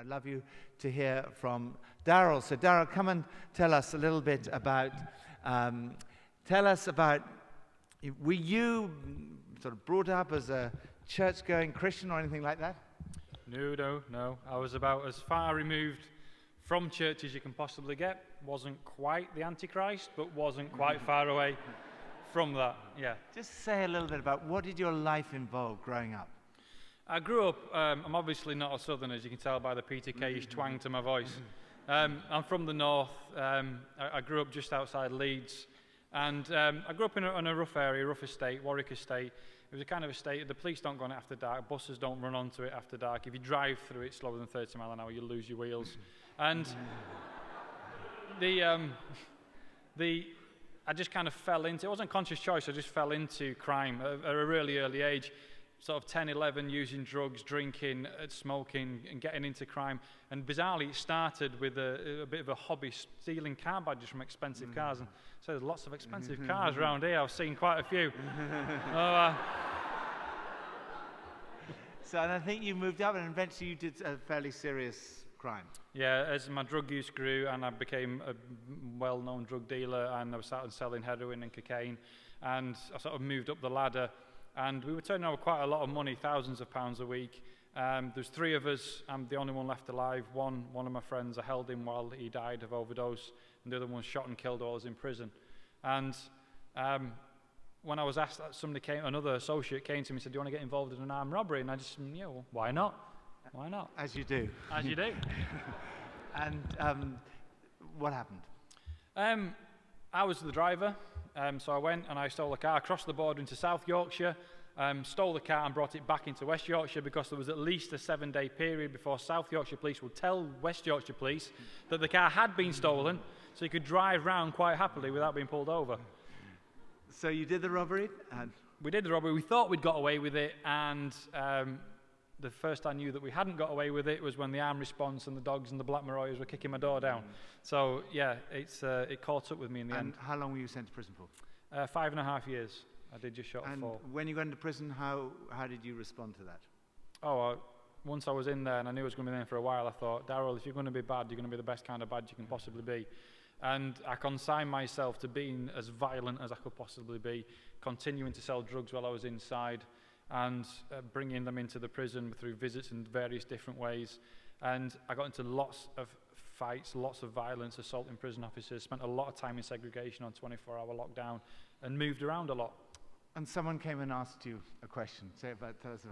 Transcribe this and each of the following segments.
I'd love you to hear from Darrell. So Darrell, come and tell us a little bit about, were you sort of brought up as a church-going Christian or anything like that? No. I was about as far removed from church as you can possibly get. Wasn't quite the Antichrist, but wasn't quite far away from that, yeah. Just say a little bit about what did your life involve growing up? I grew up, I'm obviously not a southerner, as you can tell by the PTK-ish twang to my voice. I'm from the north. I grew up just outside Leeds. And I grew up in a rough area, rough estate, Warwick estate. It was a kind of estate, the police don't go on it after dark, buses don't run onto it after dark. If you drive through it slower than 30 mile an hour, you'll lose your wheels. And I just kind of fell into, it wasn't a conscious choice, I just fell into crime at a really early age. Sort of 10, 11, using drugs, drinking, smoking, and getting into crime. And bizarrely, it started with a bit of a hobby, stealing car badges from expensive cars. And so there's lots of expensive cars around here. I've seen quite a few. So and I think you moved up and eventually you did a fairly serious crime. Yeah, as my drug use grew and I became a well-known drug dealer and I started selling heroin and cocaine. And I sort of moved up the ladder. And we were turning over quite a lot of money, thousands of pounds a week. There's three of us. I'm the only one left alive. One of my friends, I held him while he died of overdose, and the other one was shot and killed while I was in prison. And when I was asked that, another associate came to me and said, "Do you want to get involved in an armed robbery?" And I just said, "Yeah, well, why not? Why not?" As you do. As you do. And what happened? I was the driver. So I went and I stole the car, crossed the border into South Yorkshire, stole the car and brought it back into West Yorkshire because there was at least a 7-day period before South Yorkshire police would tell West Yorkshire police that the car had been stolen, so you could drive round quite happily without being pulled over. So you did the robbery? We did the robbery. We thought we'd got away with it, and the first I knew that we hadn't got away with it was when the armed response and the dogs and the Black Mariahs were kicking my door down. So, yeah, it caught up with me in the end. And how long were you sent to prison for? 5.5 years. I did just short of 4. And when you went into prison, how did you respond to that? Once I was in there and I knew I was going to be there for a while, I thought, Darrell, if you're going to be bad, you're going to be the best kind of bad you can possibly be. And I consigned myself to being as violent as I could possibly be, continuing to sell drugs while I was inside, and bringing them into the prison through visits in various different ways. And I got into lots of fights, lots of violence, assaulting prison officers, spent a lot of time in segregation on 24-hour lockdown, and moved around a lot. And someone came and asked you a question. Tell us about it.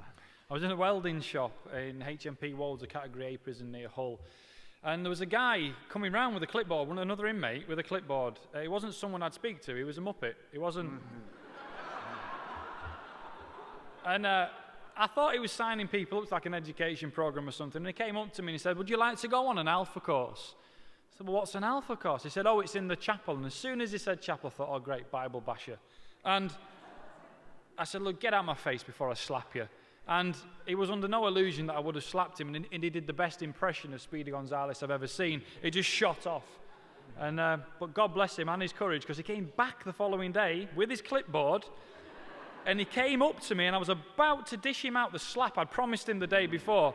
I was in a welding shop in HMP Wolds, a Category A prison near Hull. And there was a guy coming round with a clipboard, another inmate with a clipboard. It wasn't someone I'd speak to, he was a muppet. It wasn't... And I thought he was signing people up to like an education program or something. And he came up to me and he said, "Would you like to go on an alpha course?" I said, "Well, what's an alpha course?" He said, "Oh, it's in the chapel." And as soon as he said chapel, I thought, "Oh, great, Bible basher." And I said, "Look, get out of my face before I slap you." And he was under no illusion that I would have slapped him. And he did the best impression of Speedy Gonzales I've ever seen. He just shot off. And but God bless him and his courage, because he came back the following day with his clipboard. And he came up to me, and I was about to dish him out the slap I'd promised him the day before,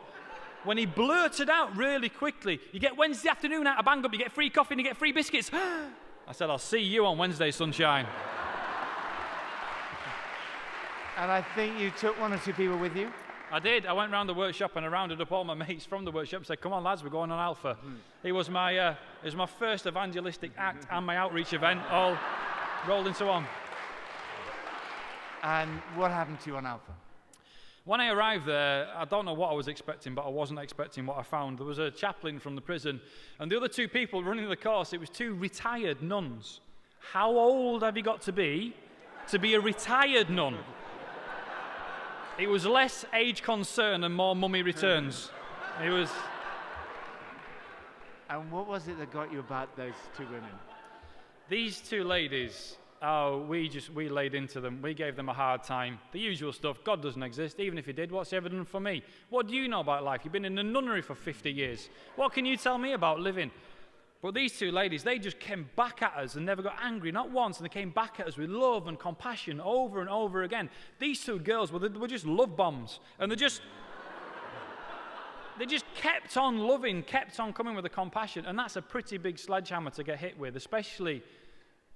when he blurted out really quickly, "You get Wednesday afternoon out of Bang Up, you get free coffee and you get free biscuits." I said, "I'll see you on Wednesday, sunshine." And I think you took one or two people with you? I did. I went round the workshop and I rounded up all my mates from the workshop and said, "Come on, lads, we're going on Alpha." It was my first evangelistic act and my outreach event, all rolled into one. And what happened to you on Alpha? When I arrived there, I don't know what I was expecting, but I wasn't expecting what I found. There was a chaplain from the prison, and the other two people running the course, it was 2 retired nuns. How old have you got to be a retired nun? It was less age concern and more mummy returns. It was... And what was it that got you about those 2 women? These 2 ladies... we laid into them. We gave them a hard time. The usual stuff. God doesn't exist. Even if he did, what's he ever done for me? What do you know about life? You've been in a nunnery for 50 years. What can you tell me about living? But these 2 ladies, they just came back at us and never got angry, not once, and they came back at us with love and compassion over and over again. These 2 girls, were just love bombs. And they just kept on loving, kept on coming with a compassion, and that's a pretty big sledgehammer to get hit with, especially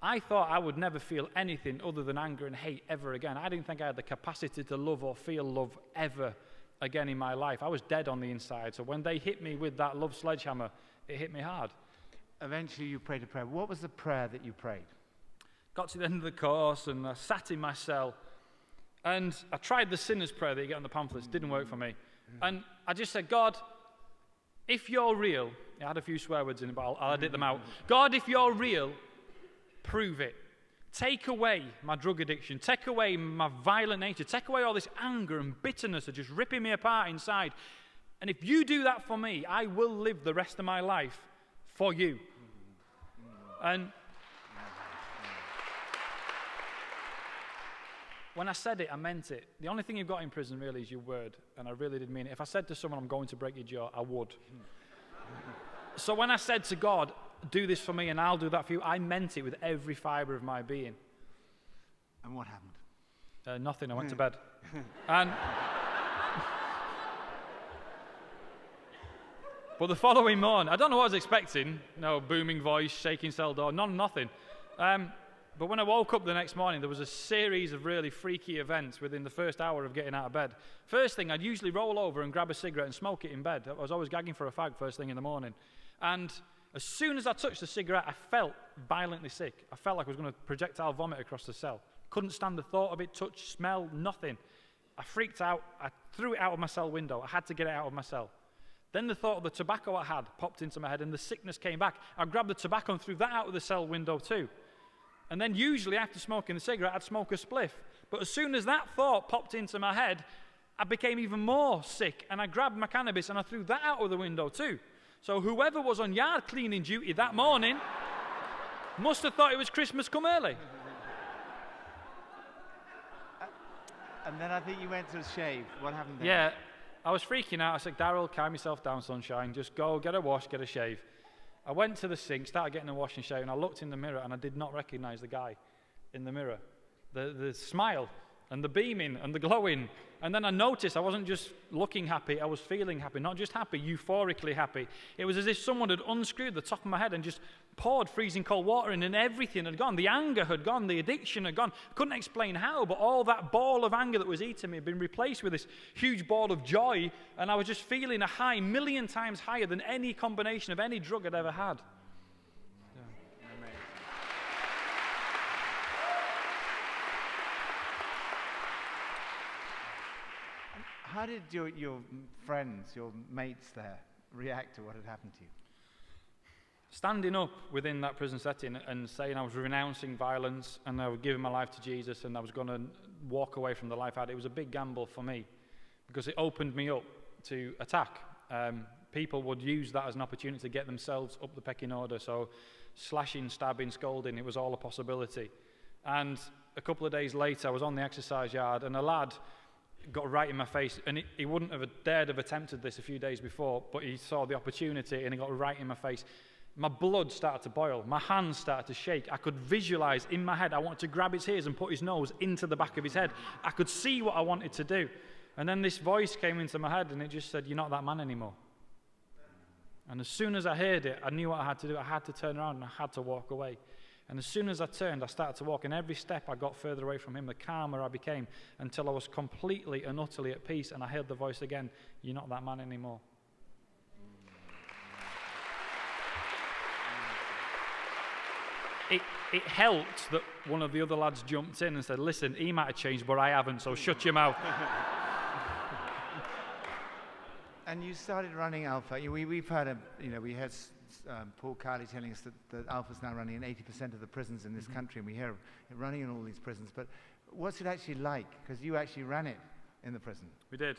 I thought I would never feel anything other than anger and hate ever again. I didn't think I had the capacity to love or feel love ever again in my life. I was dead on the inside, so when they hit me with that love sledgehammer, it hit me hard. Eventually you prayed a prayer. What was the prayer that you prayed? Got to the end of the course, and I sat in my cell, and I tried the sinner's prayer that you get on the pamphlets. Didn't work for me. And I just said, God, if you're real, I had a few swear words in it, but I'll edit them out. God, if you're real, prove it. Take away my drug addiction. Take away my violent nature. Take away all this anger and bitterness that are just ripping me apart inside. And if you do that for me, I will live the rest of my life for you. And when I said it, I meant it. The only thing you've got in prison really is your word, and I really did mean it. If I said to someone, I'm going to break your jaw, I would. So when I said to God, do this for me and I'll do that for you, I meant it with every fibre of my being. And what happened? Nothing. I went to bed. But the following morning, I don't know what I was expecting. No booming voice, shaking cell door, nothing. But when I woke up the next morning, there was a series of really freaky events within the first hour of getting out of bed. First thing, I'd usually roll over and grab a cigarette and smoke it in bed. I was always gagging for a fag first thing in the morning. And as soon as I touched the cigarette, I felt violently sick. I felt like I was going to projectile vomit across the cell. Couldn't stand the thought of it, touch, smell, nothing. I freaked out. I threw it out of my cell window. I had to get it out of my cell. Then the thought of the tobacco I had popped into my head, and the sickness came back. I grabbed the tobacco and threw that out of the cell window too. And then usually after smoking the cigarette, I'd smoke a spliff. But as soon as that thought popped into my head, I became even more sick, and I grabbed my cannabis and I threw that out of the window too. So whoever was on yard cleaning duty that morning must have thought it was Christmas come early. And then I think you went to a shave. What happened then? Yeah, I was freaking out. I said, Darrell, calm yourself down, sunshine. Just go, get a wash, get a shave. I went to the sink, started getting a wash and shave, and I looked in the mirror, and I did not recognize the guy in the mirror. The smile and the beaming and the glowing. And then I noticed I wasn't just looking happy, I was feeling happy. Not just happy, euphorically happy. It was as if someone had unscrewed the top of my head and just poured freezing cold water in, and everything had gone. The anger had gone, the addiction had gone. I couldn't explain how, but all that ball of anger that was eating me had been replaced with this huge ball of joy, and I was just feeling a high, 1,000,000 times higher than any combination of any drug I'd ever had. How did your friends, your mates there, react to what had happened to you? Standing up within that prison setting and saying I was renouncing violence and I was giving my life to Jesus and I was going to walk away from the life I had, it was a big gamble for me because it opened me up to attack. People would use that as an opportunity to get themselves up the pecking order, so slashing, stabbing, scolding, it was all a possibility. And a couple of days later, I was on the exercise yard and a lad got right in my face, and he wouldn't have dared have attempted this a few days before, but he saw the opportunity and he got right in my face. My blood started to boil, my hands started to shake. I could visualize in my head I wanted to grab his ears and put his nose into the back of his head. I could see what I wanted to do. And then this voice came into my head and it just said, "You're not that man anymore." And as soon as I heard it, I knew what I had to do. I had to turn around and I had to walk away. And as soon as I turned, I started to walk, and every step I got further away from him, the calmer I became, until I was completely and utterly at peace, and I heard the voice again, "You're not that man anymore." It helped that one of the other lads jumped in and said, "Listen, he might have changed, but I haven't, so shut your mouth." And you started running Alpha. We've heard, we had Paul Carley telling us that Alpha's now running in 80% of the prisons in this country, and we hear it running in all these prisons. But what's it actually like? Because you actually ran it in the prison. We did.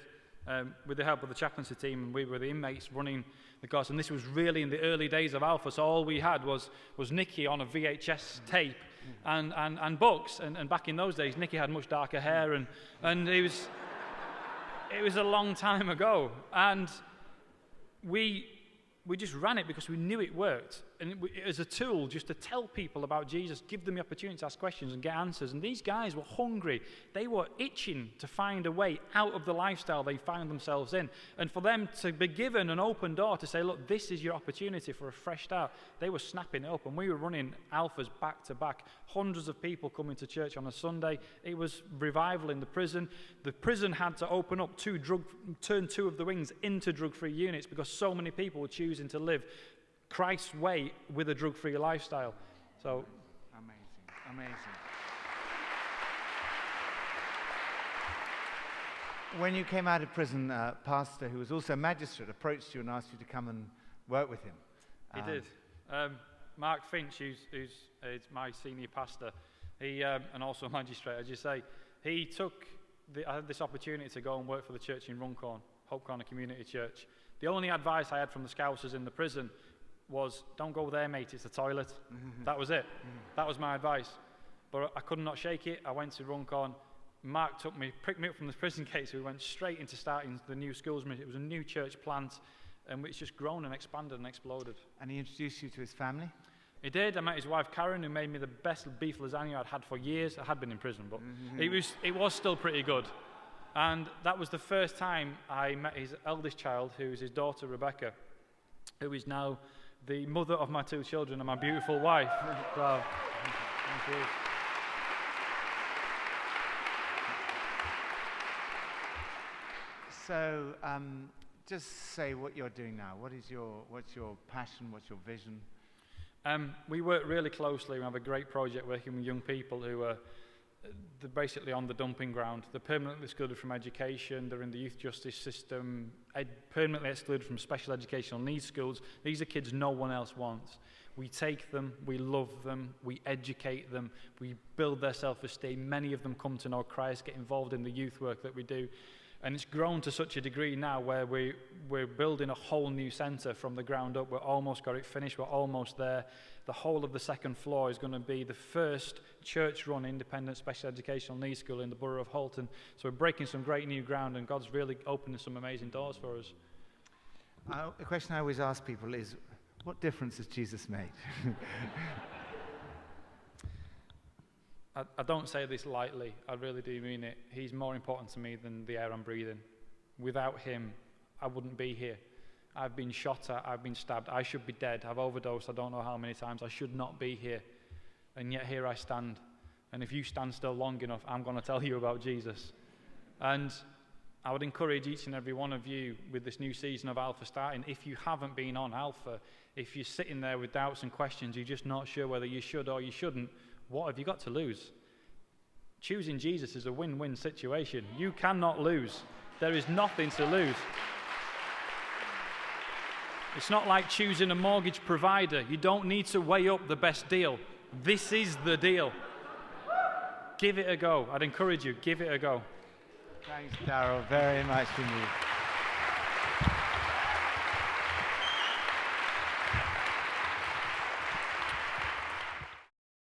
With the help of the chaplaincy team, and we were the inmates running the course, and this was really in the early days of Alpha, so all we had was Nicky on a VHS tape and books, and back in those days, Nicky had much darker hair, and it was a long time ago, and we just ran it because we knew it worked. as a tool just to tell people about Jesus, give them the opportunity to ask questions and get answers. And these guys were hungry. They were itching to find a way out of the lifestyle they found themselves in. And for them to be given an open door to say, look, this is your opportunity for a fresh start, they were snapping it up. And we were running alphas back to back. Hundreds of people coming to church on a Sunday. It was revival in the prison. The prison had to open up turn 2 of the wings into drug-free units because so many people were choosing to live Christ's way with a drug-free lifestyle. So amazing. When you came out of prison, a pastor who was also a magistrate approached you and asked you to come and work with him. He did. Mark Finch, who's my senior pastor, he and also a magistrate, as you say, he I had this opportunity to go and work for the church in Runcorn, Hope Corner Community Church. The only advice I had from the Scousers in the prison was, don't go there, mate, it's a toilet. That was it. That was my advice. But I could not shake it. I went to Runcorn. Mark picked me up from the prison gate, so we went straight into starting the new schools. It was a new church plant, and it's just grown and expanded and exploded. And he introduced you to his family? He did. I met his wife, Karen, who made me the best beef lasagna I'd had for years. I had been in prison, but it was still pretty good. And that was the first time I met his eldest child, who is his daughter, Rebecca, who is now the mother of my 2 children and my beautiful wife. So, thank you. So, just say what you're doing now. What's your passion? What's your vision? We work really closely. We have a great project working with young people who are they're basically on the dumping ground. They're permanently excluded from education. They're in the youth justice system, permanently excluded from special educational needs schools. These are kids no one else wants. We take them, we love them, we educate them, we build their self-esteem. Many of them come to know Christ, get involved in the youth work that we do. And it's grown to such a degree now where we're building a whole new centre from the ground up. We're almost got it finished. We're almost there. The whole of the second floor is going to be the first church-run independent special educational needs school in the borough of Halton. So we're breaking some great new ground, and God's really opening some amazing doors for us. A question I always ask people is, what difference has Jesus made? I don't say this lightly. I really do mean it. He's more important to me than the air I'm breathing. Without him, I wouldn't be here. I've been shot at, I've been stabbed, I should be dead, I've overdosed, I don't know how many times, I should not be here. And yet here I stand. And if you stand still long enough, I'm going to tell you about Jesus. And I would encourage each and every one of you with this new season of Alpha starting, if you haven't been on Alpha, if you're sitting there with doubts and questions, you're just not sure whether you should or you shouldn't, what have you got to lose? Choosing Jesus is a win-win situation. You cannot lose. There is nothing to lose. It's not like choosing a mortgage provider. You don't need to weigh up the best deal. This is the deal. Give it a go. I'd encourage you, give it a go. Thanks, Darrell, very much indeed.